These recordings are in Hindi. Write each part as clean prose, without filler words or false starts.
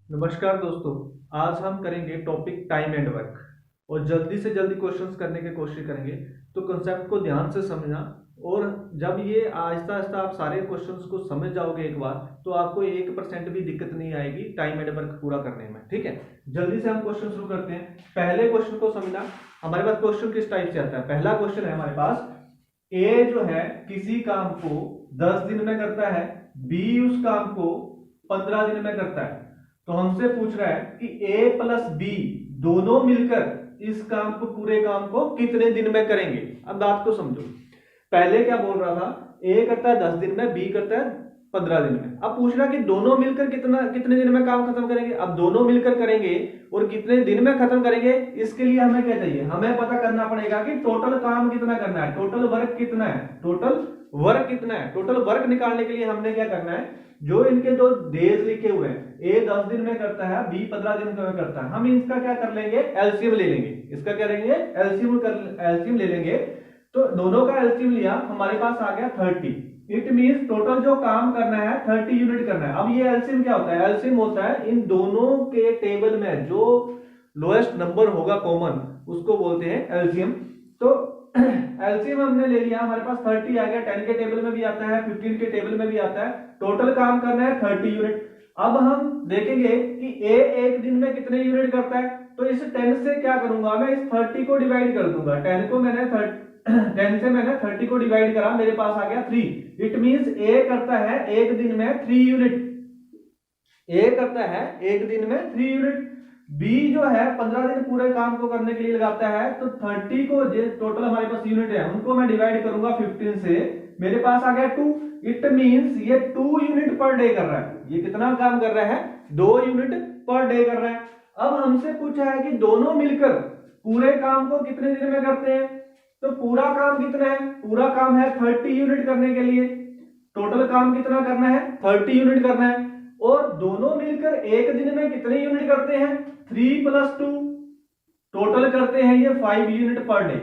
नमस्कार दोस्तों। आज हम करेंगे टॉपिक टाइम एंड वर्क और जल्दी से जल्दी क्वेश्चंस करने की कोशिश करेंगे। तो कंसेप्ट को ध्यान से समझना और जब ये आहिस्ता आहिस्ता आप सारे क्वेश्चंस को समझ जाओगे एक बार, तो आपको 1% भी दिक्कत नहीं आएगी टाइम एंड वर्क पूरा करने में। ठीक है, जल्दी से हम क्वेश्चन शुरू करते हैं। पहले क्वेश्चन को समझना। हमारे पास क्वेश्चन किस टाइप से आता है। पहला क्वेश्चन है हमारे पास, ए जो है किसी काम को 10 दिन में करता है, बी उस काम को 15 दिन में करता है। तो हमसे पूछ रहा है कि ए प्लस बी दोनों मिलकर इस काम को, पूरे काम को कितने दिन में करेंगे। अब बात को समझो। पहले क्या बोल रहा था, ए करता है 10 दिन में, बी करता है 15 दिन में। अब पूछ रहा कि दोनों मिलकर कितने दिन में काम खत्म करेंगे। अब दोनों मिलकर करेंगे और कितने दिन में खत्म करेंगे, इसके लिए हमें क्या चाहिए, हमें पता करना पड़ेगा कि टोटल काम कितना करना है, टोटल वर्क कितना है, टोटल वर्क कितना है। टोटल वर्क निकालने के लिए हमने क्या करना है, जो इनके जो डेज लिखे हुए हैं, ए 10 दिन में करता है, बी 15 दिन में करता है, हम इसका क्या कर लेंगे, एलसीएम ले लेंगे। इसका क्या लेंगे, एलसीएम ले लेंगे। तो दोनों का एलसीएम लिया, हमारे पास आ गया 30। इट मींस टोटल जो काम करना है 30 यूनिट करना है। अब ये एलसीएम क्या होता है, एलसीएम होता है इन दोनों के टेबल में जो लोएस्ट नंबर होगा कॉमन, उसको बोलते हैं एलसीएम। तो एलसीएम हमने ले लिया, हमारे पास 30 आ गया। 10 के टेबल में भी आता है, 15 के टेबल में भी आता है। टोटल काम करना है 30 यूनिट। अब हम देखेंगे कि ए एक दिन में कितने यूनिट करता है। तो इस 10 से क्या करूंगा, मैं इस 30 को डिवाइड कर दूंगा। 10 को मैंने 10 से मैंने 30 को डिवाइड करा, मेरे पास आ गया 3। इट मींस ए करता है एक दिन में 3 यूनिट। ए करता है एक दिन में 3 यूनिट। बी जो है 15 दिन पूरे काम को करने के लिए लगाता है। तो 30 को जो टोटल हमारे पास यूनिट है उनको मैं डिवाइड करूंगा 15 से, मेरे पास आ गया 2। इट मींस ये 2 यूनिट पर डे कर रहा है। ये कितना काम कर रहा है, 2 यूनिट पर डे कर रहा है। अब हमसे पूछा है कि दोनों मिलकर पूरे काम को कितने दिन में करते हैं। तो पूरा काम कितना है, पूरा काम है 30 यूनिट करने के लिए। टोटल काम कितना करना है, 30 यूनिट करना है। और दोनों मिलकर एक दिन में कितने यूनिट करते हैं, 3 + 2। टोटल करते हैं ये 5 यूनिट पर डे।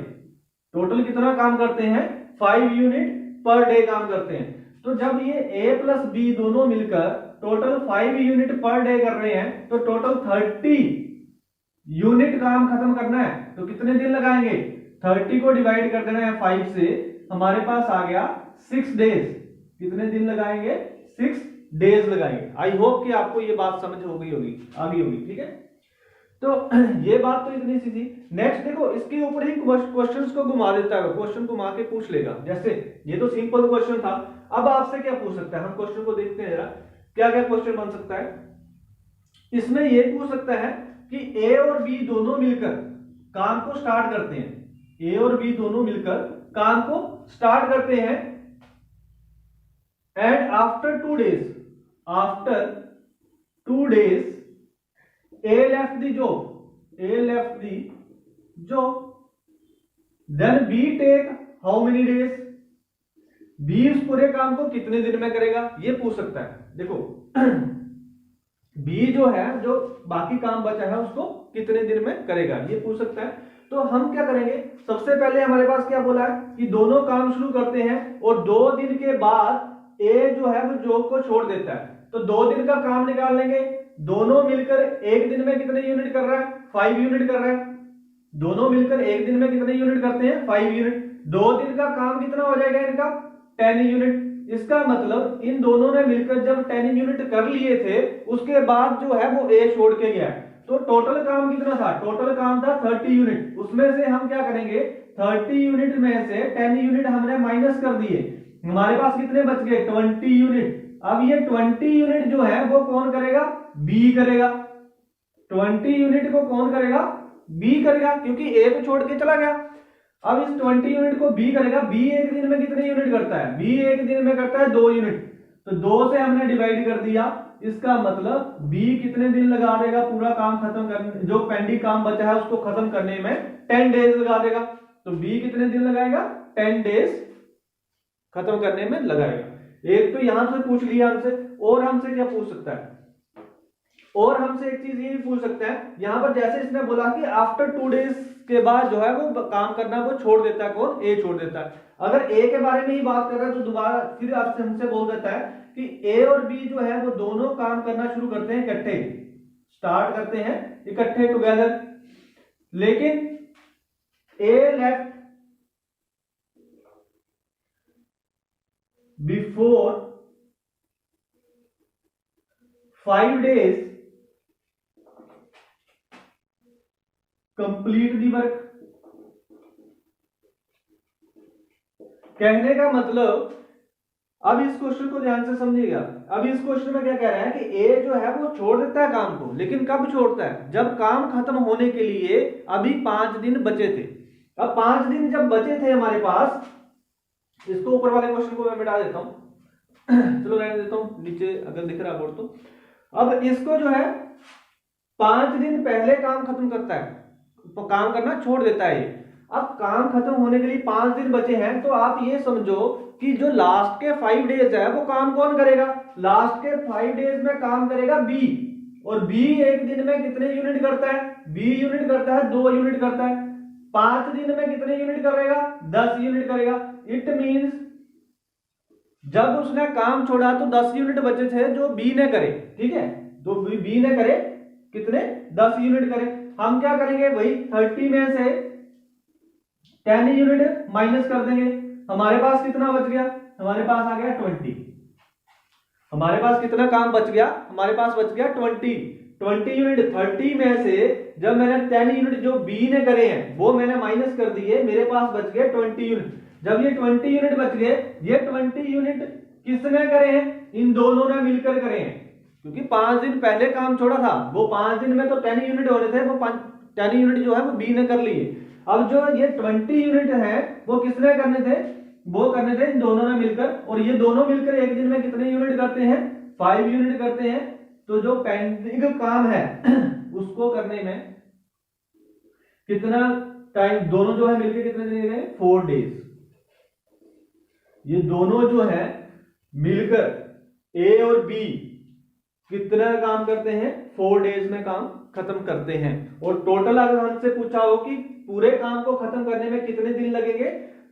टोटल कितना काम करते हैं, 5 यूनिट पर डे काम करते हैं। तो जब ये ए प्लस बी दोनों मिलकर टोटल 5 यूनिट पर डे कर रहे हैं, तो टोटल 30 यूनिट काम खत्म करना है। तो कितने दिन लगाएंगे, 30 को डिवाइड कर देना है 5 से, हमारे पास आ गया 6 डेज। कितने दिन लगाएंगे, 6 डेज लगाएंगे। आई होप कि आपको ये बात समझ हो गई होगी, आ गई होगी। ठीक है, तो ये बात तो इतनी सी थी। नेक्स्ट देखो, इसके ऊपर ही क्वेश्चंस को घुमा देता है, क्वेश्चन घुमा के पूछ लेगा। जैसे ये तो सिंपल क्वेश्चन था, अब आपसे क्या पूछ सकता है, हम क्वेश्चन को देखते हैं जरा क्या क्या क्वेश्चन बन सकता है। इसमें ये पूछ सकता है कि ए और बी दोनों मिलकर काम को स्टार्ट करते हैं। ए और बी दोनों मिलकर काम को स्टार्ट करते हैं and after 2 days, after 2 days A left the job, A left the job, then B take how many days, B उस पूरे काम को कितने दिन में करेगा, ये पूछ सकता है। देखो B जो है, जो बाकी काम बचा है उसको कितने दिन में करेगा, ये पूछ सकता है। तो हम क्या करेंगे, सबसे पहले हमारे पास क्या बोला है कि दोनों काम शुरू करते हैं और 2 दिन के बाद A जो है वो जॉब को छोड़ देता है। तो 2 दिन का काम निकाल लेंगे। दोनों मिलकर एक दिन में कितने यूनिट कर रहा है, 5 यूनिट कर रहा है। दोनों मिलकर एक दिन में कितने यूनिट करते हैं, 5 यूनिट। 2 दिन का काम कितना हो जाएगा इनका, 10 यूनिट। इसका मतलब इन दोनों ने मिलकर जब 10 यूनिट कर लिए थे, उसके बाद जो है वो ए छोड़ के गया। तो टोटल काम कितना था, टोटल काम था 30 यूनिट। उसमें से हम क्या करेंगे, 30 यूनिट में से 10 यूनिट हमने माइनस कर दिए, हमारे पास कितने बच गए, 20 यूनिट। अब ये 20 यूनिट जो है वो कौन करेगा, बी करेगा। 20 यूनिट को कौन करेगा, बी करेगा, क्योंकि ए को छोड़ के चला गया। अब इस 20 यूनिट को बी करेगा। बी एक दिन में कितने यूनिट करता है, बी एक दिन में करता है 2 यूनिट। तो 2 से हमने डिवाइड कर दिया। इसका मतलब बी कितने दिन लगा देगा पूरा काम खत्म करने, जो पेंडिंग काम बचा है उसको खत्म करने में 10 डेज लगा देगा। तो बी कितने दिन लगाएगा, 10 डेज खत्म करने में लगाएगा। एक तो यहां से पूछ लिया हमसे, और हमसे क्या पूछ सकता है, और हमसे एक चीज ये भी पूछ सकता है। यहां पर जैसे इसने बोला कि आफ्टर 2 डेज के बाद जो है वो काम करना वो छोड़ देता है, कौन, ए छोड़ देता है। अगर ए के बारे में ही बात कर रहा है तो दोबारा फिर आपसे हमसे बोल देता है कि ए और बी जो है वो दोनों काम करना शुरू करते हैं इकट्ठे। स्टार्ट करते हैं इकट्ठे टुगेदर, लेकिन A left before 5 days complete the work. कहने का मतलब, अब इस क्वेश्चन को ध्यान से समझिएगा। अब इस क्वेश्चन में क्या कह रहा है कि ए जो है वो छोड़ देता है काम को, लेकिन कब छोड़ता है? जब काम खत्म होने के लिए अभी 5 दिन बचे थे। अब 5 दिन जब बचे थे हमारे पास, इसको ऊपर वाले क्वेश्चन को मैं मिटा देता हूं, चलो रहने देता हूं, नीचे अगर दिख रहा बोर्ड तो। अब इसको जो है 5 दिन पहले काम खत्म करता है, तो काम करना छोड़ देता है। अब काम खत्म होने के लिए 5 दिन बचे हैं, तो आप ये समझो कि जो लास्ट के 5 डेज है वो काम कौन करेगा? लास्ट के 5 डेज में काम करेगा बी, और बी एक दिन में कितने यूनिट करता है? बी यूनिट करता है, 2 यूनिट करता है। 5 दिन में कितने यूनिट करेगा? 10 यूनिट करेगा। इट मींस जब उसने काम छोड़ा तो 10 यूनिट बचे थे जो बी ने करे, ठीक है? तो बी ने करे कितने? 10 यूनिट करे। हम क्या करेंगे भाई, 30 में से 10 यूनिट माइनस कर देंगे। हमारे पास कितना बच गया? हमारे पास आ गया 20। हमारे पास कितना काम बच गया? हमारे पास बच गया 20 यूनिट। 30 में से जब मैंने 10 यूनिट जो बी ने करे हैं वो मैंने माइनस कर दिए, मेरे पास बच गए 20 यूनिट। जब ये 20 यूनिट बच गए, ये 20 यूनिट किसने करे हैं? इन दोनों ने मिलकर करे हैं, क्योंकि 5 दिन पहले काम छोड़ा था, वो 5 दिन में तो 10 यूनिट होने थे, वो 10 यूनिट जो है वो बी ने कर लिए। अब जो ये 20 यूनिट है वो किसने करने थे? वो करने थे इन दोनों ने मिलकर, और ये दोनों मिलकर एक दिन में कितने यूनिट करते हैं? 5 यूनिट करते हैं। तो जो पेंडिंग काम है उसको करने में कितना टाइम, दोनों जो है मिलकर कितने दिन लगे? 4 डेज। ये दोनों जो है मिलकर ए और बी कितना काम करते हैं? 4 डेज में काम खत्म करते हैं। और टोटल अगर हमसे पूछा हो कि पूरे काम को खत्म करने में कितने दिन लगेंगे,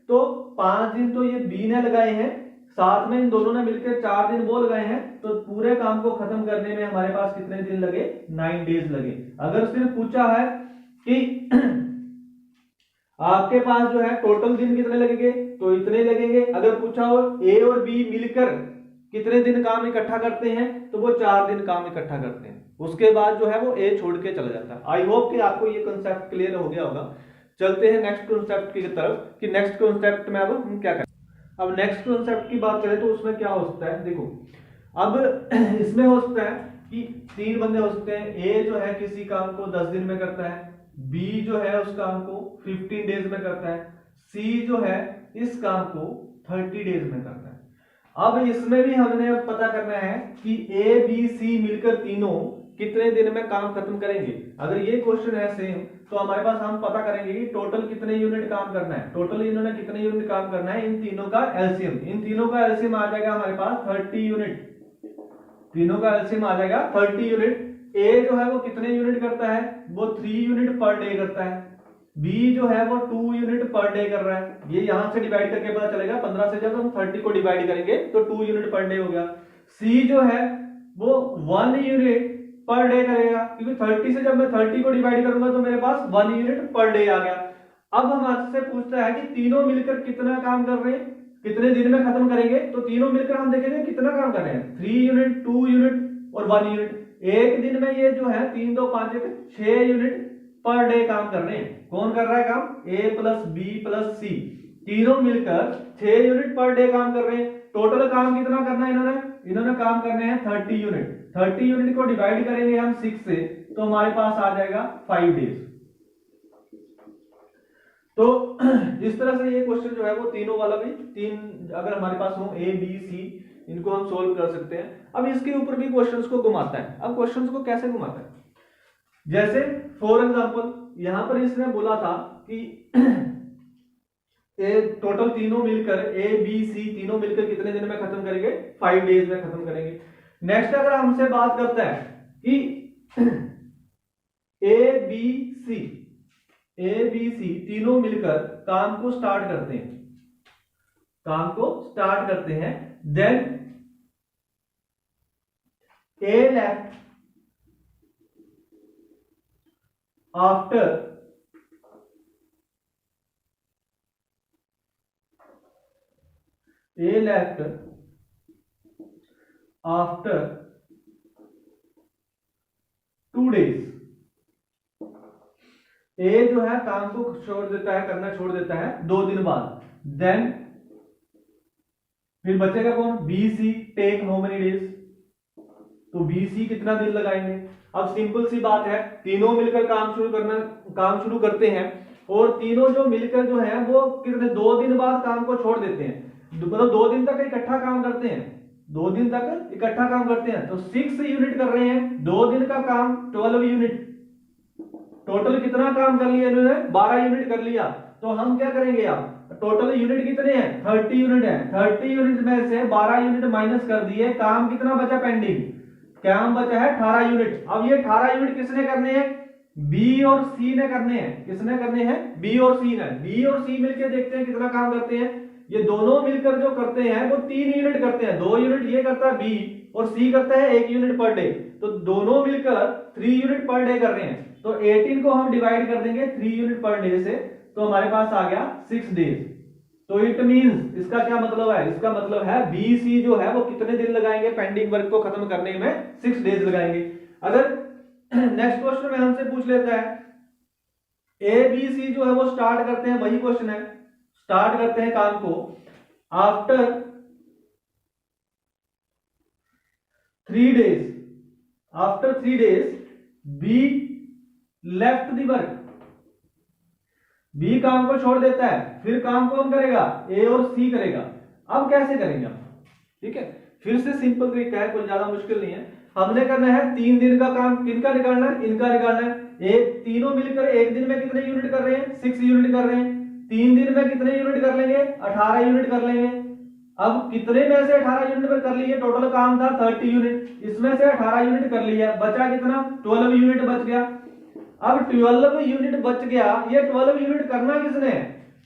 तो 5 दिन तो ये बी ने लगाए हैं, साथ में इन दोनों ने मिलकर 4 दिन वो लगाए हैं, तो पूरे काम को खत्म करने में हमारे पास कितने दिन लगे? 9 डेज लगे। अगर सिर्फ पूछा है कि आपके पास जो है टोटल दिन कितने लगेंगे, तो इतने लगेंगे। अगर पूछा हो ए और बी मिलकर कितने दिन काम इकट्ठा करते हैं, तो वो 4 दिन काम इकट्ठा करते हैं। उसके बाद जो है वो ए छोड़ के चला जाता है। आई होप कि आपको ये कंसेप्ट क्लियर हो गया होगा। चलते हैं नेक्स्ट कॉन्सेप्ट की तरफ कि नेक्स्ट कॉन्सेप्ट में अब हम क्या करें। अब नेक्स्ट कॉन्सेप्ट की बात करें तो उसमें क्या हो सकता है, देखो अब इसमें हो सकता है कि 3 बंदे हो सकते हैं। ए जो है किसी काम को 10 दिन में करता है, बी जो है उस काम को 15 डेज में करता है, सी जो है इस काम को 30 डेज में करता है। अब इसमें भी हमने पता करना है कि ए बी सी मिलकर तीनों कितने दिन में काम खत्म करेंगे। अगर ये क्वेश्चन है सेम, तो हमारे पास हम पता करेंगे कि टोटल कितने यूनिट काम करना है। टोटल इन्होंने कितने यूनिट काम करना है, इन तीनों का एलसीएम। इन तीनों का एलसीएम आ जाएगा हमारे पास 30 यूनिट। तीनों का एलसीएम आ जाएगा 30 यूनिट। ए जो है वो कितने यूनिट करता है? वो 3 यूनिट पर डे करता है। बी जो है वो 2 यूनिट पर डे कर रहा है। ये यहां से डिवाइड करके पता चलेगा, 15 से जब हम 30 को डिवाइड करेंगे तो 2 यूनिट पर डे हो गया। सी जो है वो 1 यूनिट पर डे करेगा, क्योंकि 30 से जब मैं 30 को डिवाइड करूंगा तो मेरे पास 1 यूनिट पर डे आ गया। अब हमसे पूछता है कि तीनों मिलकर कितना काम कर रहे हैं, कितने दिन में खत्म करेंगे। तो तीनों मिलकर हम देखेंगे कितना काम कर रहे हैं, 3 यूनिट, 2 यूनिट और 1 यूनिट। एक दिन में ये जो है 3 2 5 6 यूनिट पर डे काम कर रहे हैं। कौन कर रहा है काम? ए प्लस बी प्लस सी, तीनों मिलकर 6 यूनिट पर डे काम कर रहे हैं। टोटल काम कितना करना है इन्होंने काम करने हैं 30 यूनिट। 30 यूनिट को डिवाइड करेंगे हम 6 से, तो हमारे पास आ जाएगा 5 डेज। तो इस तरह से ये क्वेश्चन जो है वो तीनों वाला भी 3 अगर हमारे पास हो ए बी सी, इनको हम सोल्व कर सकते हैं। अब इसके ऊपर भी क्वेश्चंस को घुमाता है। अब क्वेश्चंस को कैसे घुमाता है, जैसे फॉर एग्जांपल यहां पर इसने बोला था कि टोटल तीनों मिलकर ए बी सी तीनों मिलकर कितने दिन में खत्म करेंगे? 5 डेज में खत्म करेंगे। नेक्स्ट अगर हमसे बात करता है कि ए बी सी तीनों मिलकर काम को स्टार्ट करते हैं, then A left after a left after 2 days, ए जो है काम को छोड़ देता है, करना छोड़ देता है 2 दिन बाद, देन फिर बचेगा कौन, B C take how many days, तो बी सी कितना दिन लगाएंगे। अब सिंपल सी बात है, तीनों मिलकर काम शुरू करते हैं और तीनों जो मिलकर जो है वो कितने 2 दिन बाद काम को छोड़ देते हैं, मतलब 2 दिन तक इकट्ठा काम करते हैं, 2 दिन तक इकट्ठा काम करते हैं, तो 6 यूनिट कर रहे हैं, 2 दिन का काम 12 यूनिट, टोटल कितना काम कर लिया इन्होंने, 12 यूनिट कर लिया। तो हम क्या करेंगे, अब टोटल यूनिट कितने हैं, 30 यूनिट है, 30 यूनिट में से 12 यूनिट माइनस कर दिए, काम कितना बचा पेंडिंग, काम बचा है 18 यूनिट। अब ये 18 यूनिट किसने करने हैं, बी और सी ने करने हैं, किसने करने हैं, बी और सी ने। बी और सी मिलकर देखते हैं कितना काम करते हैं, ये दोनों मिलकर जो करते हैं वो 3 यूनिट करते हैं, 2 यूनिट ये करता है बी और सी करता है 1 यूनिट पर डे, तो दोनों मिलकर 3 यूनिट पर डे कर रहे हैं। तो 18 को हम डिवाइड कर देंगे 3 यूनिट पर डे से, तो हमारे पास आ गया 6 डेज। तो इट मींस, इसका क्या मतलब है, इसका मतलब है बी सी जो है वो कितने दिन लगाएंगे पेंडिंग वर्क को खत्म करने में, 6 डेज लगाएंगे। अगर नेक्स्ट क्वेश्चन में हमसे पूछ लेता है ए बी सी जो है वो स्टार्ट करते हैं, वही क्वेश्चन है, स्टार्ट करते हैं काम को after 3 days, after 3 days B left the work, B काम को छोड़ देता है, फिर काम कौन करेगा, ए और सी करेगा। अब कैसे करेंगे हम, ठीक है, फिर से सिंपल तरीका है, कोई ज्यादा मुश्किल नहीं है। हमने करना है 3 दिन का काम, किनका निकालना है, इनका निकालना है। एक तीनों मिलकर एक दिन में कितने यूनिट कर रहे हैं, 6 यूनिट कर रहे हैं, 3 दिन में कितने यूनिट कर लेंगे, 18 यूनिट कर लेंगे। अब कितने में से 18 यूनिट पर कर लिए, टोटल काम था 30 यूनिट, इसमें से 18 यूनिट कर लिया, बचा कितना, 12 यूनिट बच गया। अब 12 यूनिट बच गया, ये 12 यूनिट करना किसने है,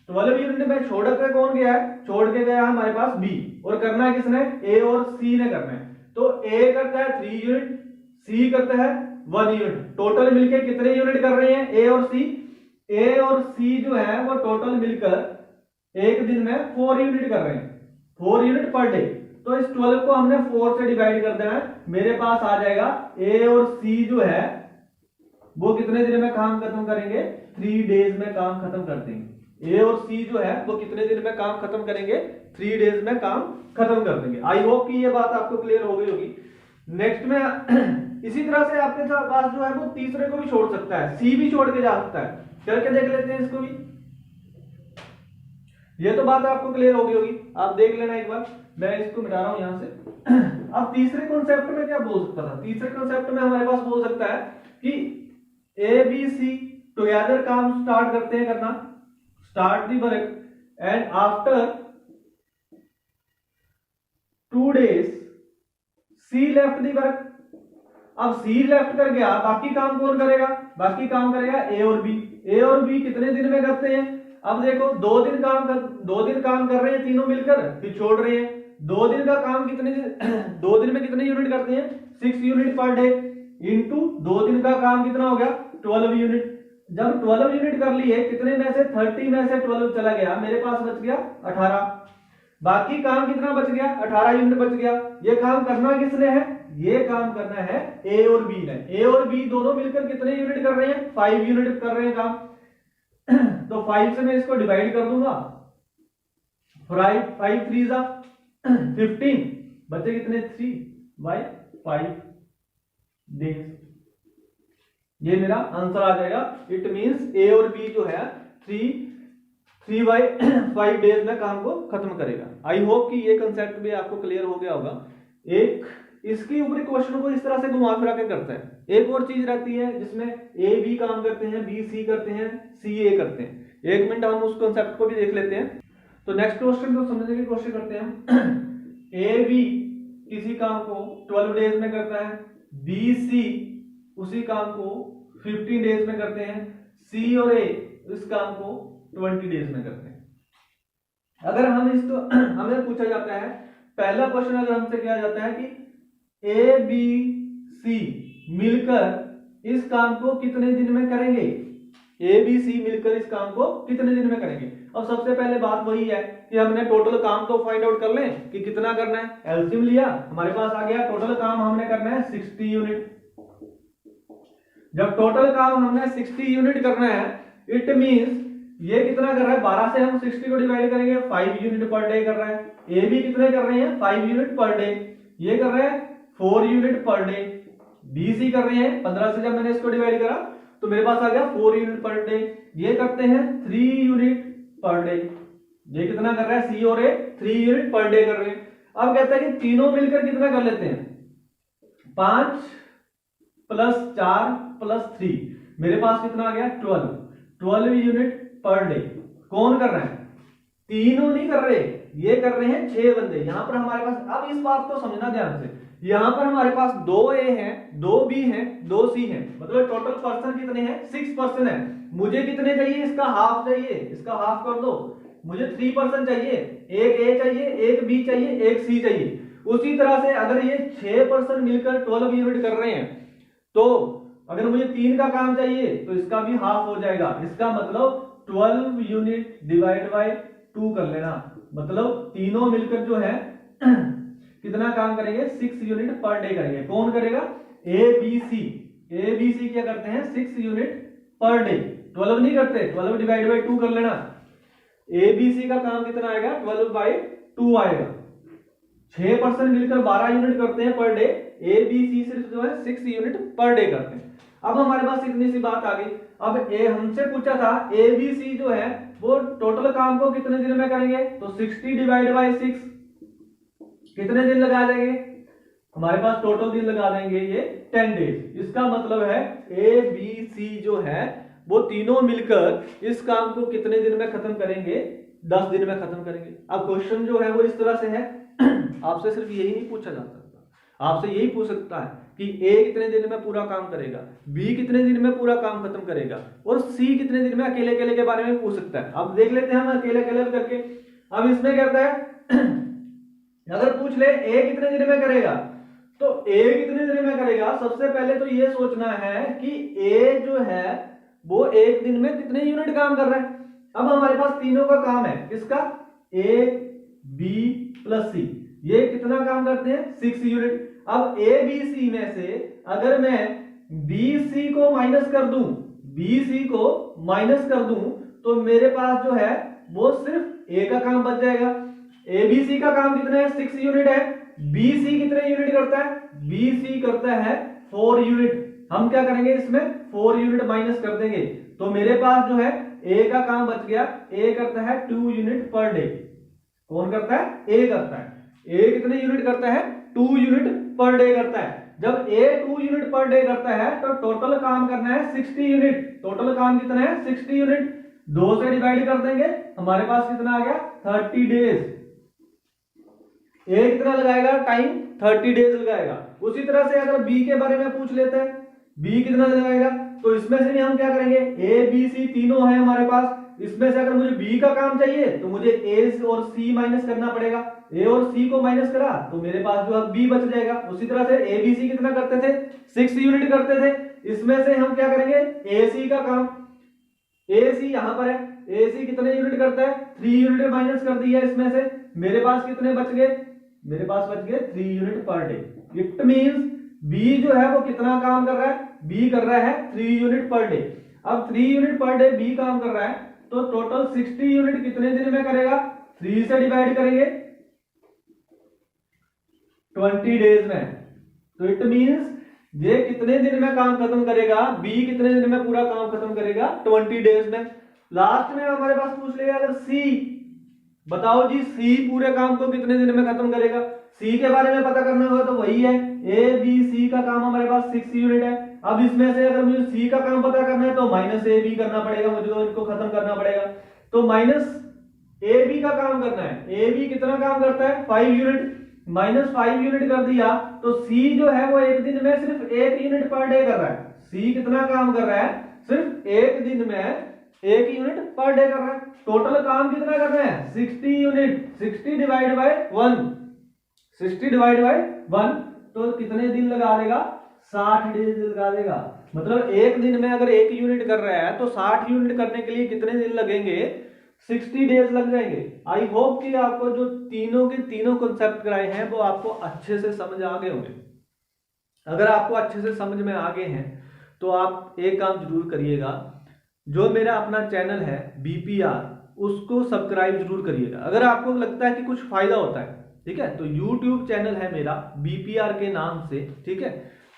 12 यूनिट में छोड़ के कौन गया है, छोड़ के गया हमारे पास बी, और करना किसने, ए और सी ने करना है। तो ए करता है 3 यूनिट, सी करता है 1 यूनिट, टोटल मिलके कितने यूनिट कर रहे हैं, ए और सी, ए और सी जो है वो टोटल मिलकर एक दिन में 4 यूनिट कर रहे हैं, 4 यूनिट पर डे। तो इस 12 को हमने 4 से डिवाइड कर देना है, मेरे पास आ जाएगा ए और सी जो है वो कितने दिन में काम खत्म करेंगे, 3 डेज में काम खत्म कर देंगे। ए और सी जो है वो कितने दिन में काम खत्म करेंगे, 3 डेज में काम खत्म कर देंगे। आई होप कि ये बात आपको क्लियर हो गई होगी। नेक्स्ट में इसी तरह से आपके पास जो है वो तीसरे को भी छोड़ सकता है, सी भी छोड़ के जा सकता है, करके देख लेते हैं इसको भी। ये तो बात आपको क्लियर हो गई होगी, आप देख लेना एक बार, मैं इसको मिटा रहा हूं यहां से। अब तीसरे कॉन्सेप्ट में क्या बोल सकता था, तीसरे कॉन्सेप्ट में हमारे पास बोल सकता है कि ए बी सी टुगेदर काम स्टार्ट करते हैं करना, start the work and after 2 days C left the work. अब सी लेफ्ट कर गया, बाकी काम कौन करेगा, बाकी काम करेगा ए और बी। ए और बी कितने दिन में करते हैं, अब देखो 2 दिन काम कर रहे हैं तीनों मिलकर, फिर छोड़ रहे हैं। 2 दिन का काम कितने दिन 2 दिन में कितने यूनिट करते हैं, 6 यूनिट पर डे, इंटू 2 दिन का काम कितना हो गया, 12 यूनिट। जब 12 यूनिट कर लिए, कितने में से 30 में से 12 चला गया, मेरे पास बच गया 18। बाकी काम कितना बच गया, 18 यूनिट बच गया। ये काम करना किसने है, ये काम करना है ए और बी ने। ए और बी दोनों मिलकर कितने यूनिट कर रहे हैं, 5 यूनिट कर रहे हैं काम। तो 5 से मैं इसको डिवाइड कर दूंगा, 5 3 जा 15, बचे कितने 3 बाय 5 डेज। ये मेरा आंसर आ जाएगा। इट मींस ए और बी जो है 3 बाय 5 डेज में काम को खत्म करेगा। आई होप कि ये कंसेप्ट भी आपको क्लियर हो गया होगा। एक इसके ऊपरी क्वेश्चन को इस तरह से घुमा फिरा के करता है। एक और चीज रहती है जिसमें ए बी काम करते हैं, बी सी करते हैं, सी ए करते हैं। 1 मिनट हम उस कंसेप्ट को भी देख लेते हैं। तो नेक्स्ट क्वेश्चन को समझने की कोशिश करते हैं हम। ए बी किसी काम को 12 डेज में करता है, बी सी उसी काम को 15 डेज में करते हैं, सी और ए इस काम को 20 डेज में करते हैं। अगर हम इसको हमें पूछा जाता है, पहला क्वेश्चन अगर हमसे किया जाता है कि ए बी सी मिलकर इस काम को कितने दिन में करेंगे, ए बी सी मिलकर इस काम को कितने दिन में करेंगे। अब सबसे पहले बात वही है कि हमने टोटल काम तो फाइंड आउट कर लें कि कितना करना है। एलसीएम लिया, हमारे पास आ गया टोटल काम हमने करना है 60 यूनिट। जब टोटल काम हमने 60 यूनिट करना है, इट मींस ये कितना कर रहा है, 12 से हम 60 को डिवाइड करेंगे, 5 यूनिट पर डे कर रहा है। ए भी कितने कर रहे हैं, 5 यूनिट पर डे। ये कर रहे हैं 4 unit per day. B C कर रहे हैं 15 से, जब मैंने इसको डिवाइड करा तो मेरे पास आ गया 4 यूनिट पर डे। ये करते हैं 3 यूनिट पर डे। ये कितना कर रहा है, सी और ए 3 यूनिट पर डे कर रहे हैं। अब कहता है कि तीनों मिलकर कितना कर लेते हैं, 5 + 4 + 3, मेरे पास कितना आ गया 12 यूनिट पर डे। कौन कर रहा है, तीनों नहीं कर रहे, ये कर रहे हैं 6 बंदे। यहां पर हमारे पास, अब इस बात को समझना ध्यान से, यहां पर हमारे पास 2 ए हैं, 2 बी हैं, 2 सी हैं, मतलब टोटल पर्सन कितने हैं, 6 पर्सन है। मुझे कितने चाहिए, इसका हाफ चाहिए, इसका हाफ कर दो। मुझे 3 पर्सन चाहिए, एक ए चाहिए, एक बी चाहिए, एक सी चाहिए। उसी तरह से अगर ये 6 पर्सन मिलकर 12 यूनिट कर रहे हैं, तो अगर मुझे 3 का काम चाहिए तो इसका भी हाफ हो जाएगा। इसका मतलब 12 यूनिट डिवाइड बाय 2 कर लेना, मतलब तीनों मिलकर जो है कितना काम करेंगे, 6 यूनिट पर डे करेंगे। कौन करेगा, ए बी सी। ए बी सी क्या करते हैं, 6 यूनिट पर डे। 12 नहीं करते, 12 डिवाइड बाय 2 कर लेना। ए बी सी का काम कितना आएगा, 12/2 आएगा। 6 पर्सन मिलकर 12 यूनिट करते हैं पर डे, ए बी सी सिर्फ जो है 6 यूनिट पर डे करते हैं। अब हमारे पास इतनी सी बात आ गई। अब ए हमसे पूछा था, ए बी सी जो है वो टोटल काम को कितने दिन में करेंगे, तो 60 डिवाइड बाय 6 कितने दिन लगा देंगे, हमारे पास टोटल दिन लगा देंगे ये 10 डेज। इसका मतलब है ए बी सी जो है वो तीनों मिलकर इस काम को कितने दिन में खत्म करेंगे, 10 दिन में खत्म करेंगे। अब क्वेश्चन जो है वो इस तरह से है, आपसे सिर्फ यही नहीं पूछा जा सकता, आपसे यही पूछ सकता है कि ए कितने दिन में पूरा काम करेगा, बी कितने दिन में पूरा काम खत्म करेगा, और सी कितने दिन में अकेले अकेले के बारे में पूछ सकता है। अब देख लेते हैं हम अकेले अकेले करके। अब इसमें कहता है अगर पूछ ले ए कितने दिन में करेगा, तो ए कितने दिन में करेगा, सबसे पहले तो ये सोचना है कि ए जो है वो एक दिन में कितने यूनिट काम कर रहा है। अब हमारे पास तीनों का काम है, किसका, ए बी प्लस सी, ये कितना काम करते हैं, 6 यूनिट। अब ए बी सी में से अगर मैं बी सी को माइनस कर दूं, बी सी को माइनस कर दूं, तो मेरे पास जो है वो सिर्फ ए का काम बच जाएगा। ए बी सी का काम कितना है, 6 यूनिट है। बी सी कितने यूनिट करता है, बी सी करता है 4 यूनिट। हम क्या करेंगे, इसमें 4 यूनिट माइनस कर देंगे, तो मेरे पास जो है ए का काम बच गया। ए करता है 2 यूनिट पर डे। कौन करता है, ए करता है। ए कितने यूनिट करता है, 2 यूनिट पर डे करता है। जब ए 2 यूनिट पर डे करता है तो टोटल काम करना है 60 यूनिट। टोटल काम कितना है, 60 यूनिट। 2 से डिवाइड कर देंगे, हमारे पास कितना आ गया, 30 डेज। ए कितना लगाएगा टाइम, 30 डेज लगाएगा। उसी तरह से अगर बी के बारे में पूछ लेते हैं, बी कितना लगाएगा, तो इसमें से भी हम क्या करेंगे, ए बी सी तीनों है हमारे पास। इसमें से अगर मुझे बी का काम चाहिए तो मुझे ए और सी माइनस करना पड़ेगा। ए और सी को माइनस करा तो मेरे पास जो है बी बच जाएगा। उसी तरह से ए बी सी कितना करते थे, 6 यूनिट करते थे। इसमें से हम क्या करेंगे, ए सी का काम, ए सी यहां पर है, ए सी कितने यूनिट करता है, 3 यूनिट माइनस कर दिया। इसमें से मेरे पास कितने बच गए, मेरे पास बच गए 3 unit per day. It means B जो है वो कितना काम कर रहा है, बी कर रहा है 3 यूनिट पर डे। अब 3 यूनिट पर डे बी काम कर रहा है, तो टोटल 60 यूनिट कितने दिन में करेगा, 3 से डिवाइड करेंगे 20 डेज में। तो इट मींस ये कितने दिन में काम खत्म करेगा, बी कितने दिन में पूरा काम खत्म करेगा, 20 डेज में। लास्ट में हमारे पास पूछ लेगा अगर सी, बताओ जी सी पूरे काम को कितने दिन में खत्म करेगा। सी के बारे में पता करना होगा तो वही है, ए बी सी का काम हमारे पास 6 यूनिट है। अब इसमें से अगर मुझे सी का काम पता करना है तो माइनस ए बी करना पड़ेगा, मुझे तो इनको खत्म करना पड़ेगा। तो माइनस ए बी का काम करना है, ए बी कितना काम करता है, 5 यूनिट। माइनस 5 यूनिट कर दिया तो सी जो है वो एक दिन में सिर्फ 1 यूनिट पर डे कर रहा है। सी कितना काम कर रहा है, सिर्फ एक दिन में 1 यूनिट पर डे कर रहा है। टोटल काम कितना कर रहे हैं, 60 unit. 60 divide by 1, 60 divide by 1, तो कितने दिन लगा देगा, 60 डेज लगा देगा। मतलब एक दिन में अगर 1 यूनिट कर रहा है तो 60 यूनिट करने के लिए कितने दिन लगेंगे? 60 डेज लग जाएंगे। आई होप कि आपको जो तीनों के तीनों कॉन्सेप्ट कराए हैं वो आपको अच्छे से समझ आ गए होंगे। अगर आपको अच्छे से समझ में आ गए हैं तो आप एक काम जरूर करिएगा, जो मेरा अपना चैनल है बीपीआर उसको सब्सक्राइब जरूर करिएगा। अगर आपको लगता है कि कुछ फायदा होता है, ठीक है, तो यूट्यूब चैनल है मेरा बीपीआर के नाम से, ठीक है,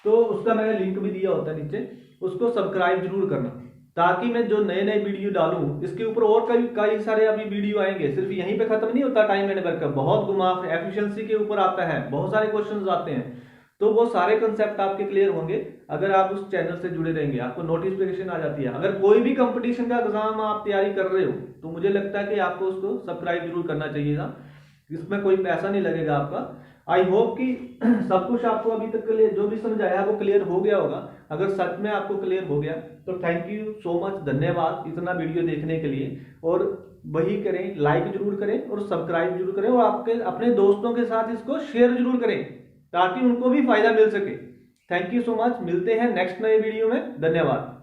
तो उसका मैंने लिंक भी दिया होता है नीचे, उसको सब्सक्राइब जरूर करना, ताकि मैं जो नए नए वीडियो डालूं इसके ऊपर और कई सारे अभी वीडियो आएंगे। सिर्फ यहीं पे खत्म नहीं होता टाइम एंड वर्क का, बहुत घुमा एफिशिएंसी के ऊपर आता है, बहुत सारे क्वेश्चंस आते हैं, तो वो सारे कंसेप्ट आपके क्लियर होंगे अगर आप उस चैनल से जुड़े रहेंगे। आपको नोटिफिकेशन आ जाती है। अगर कोई भी कंपटीशन का एग्जाम आप तैयारी कर रहे हो तो मुझे लगता है कि आपको उसको सब्सक्राइब जरूर करना चाहिएगा, इसमें कोई पैसा नहीं लगेगा आपका। आई होप कि सब कुछ आपको अभी तक क्लियर, जो भी समझाया वो क्लियर हो गया होगा। अगर सच में आपको क्लियर हो गया तो थैंक यू सो मच, धन्यवाद इतना वीडियो देखने के लिए। और वही करें, लाइक जरूर करें और सब्सक्राइब जरूर करें, और आपके अपने दोस्तों के साथ इसको शेयर जरूर करें ताकि उनको भी फायदा मिल सके। थैंक यू सो मच, मिलते हैं नेक्स्ट नए वीडियो में, धन्यवाद।